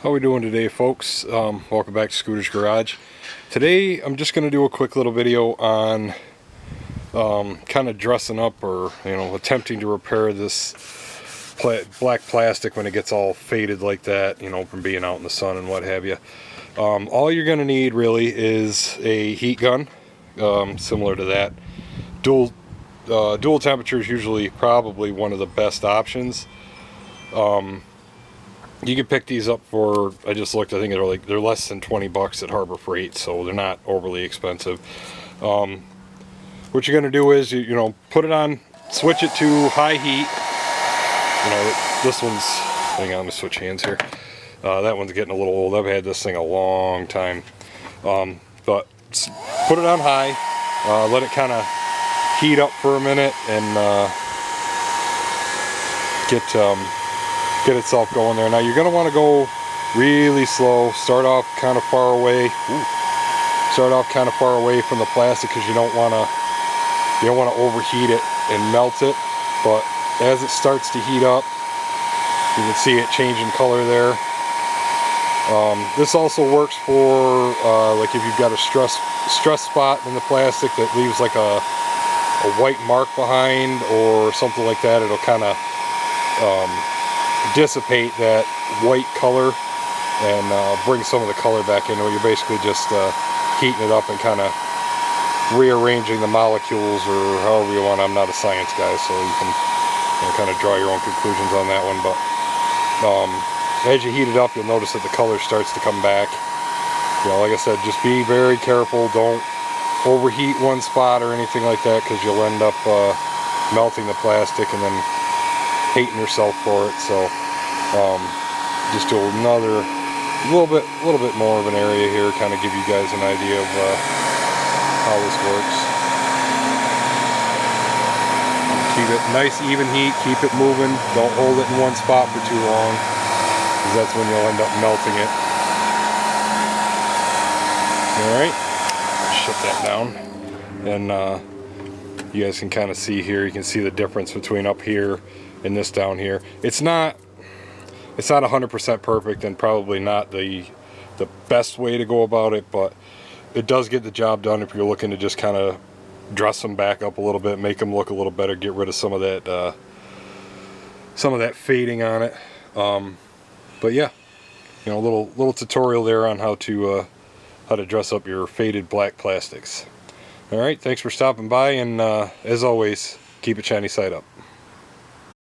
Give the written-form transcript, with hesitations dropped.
How we doing today, folks? Welcome back to Scooter's Garage. Today I'm just going to do a quick little video on kind of dressing up, or attempting to repair this black plastic when it gets all faded like that, from being out in the sun and what have you. All you're going to need really is a heat gun, similar to that. Dual temperature is usually probably one of the best options. You can pick these up for, I just looked, I think they're less than 20 bucks at Harbor Freight, so they're not overly expensive. What you're going to do is you put it on, switch it to high heat. This one's, hang on, I'm gonna switch hands here. That one's getting a little old. I've had this thing a long time. But put it on high, let it kind of heat up for a minute and get itself going there. Now you're going to want to go really slow. Start off kind of far away. Start off kind of far away from the plastic because you don't want to overheat it and melt it. But as it starts to heat up, you can see it changing color there. This also works for like if you've got a stress spot in the plastic that leaves like a white mark behind or something like that. It'll kind of dissipate that white color and bring some of the color back into it. You're basically just heating it up and kind of rearranging the molecules, or however you want. I'm not a science guy, so you can kind of draw your own conclusions on that one. But as you heat it up, you'll notice that the color starts to come back. Like I said, just be very careful. Don't overheat one spot or anything like that, because you'll end up melting the plastic and then hating yourself for it. So just do another little bit more of an area here, kind of give you guys an idea of how this works. Keep it nice even heat, keep it moving, don't hold it in one spot for too long, because that's when you'll end up melting it. Alright, shut that down, and you guys can kind of see here, you can see the difference between up here and this down here. It's not 100% perfect, and probably not the best way to go about it, but it does get the job done if you're looking to just kind of dress them back up a little bit, make them look a little better, get rid of some of that fading on it. But yeah, a little tutorial there on how to dress up your faded black plastics. All right, thanks for stopping by, and as always, keep it shiny side up.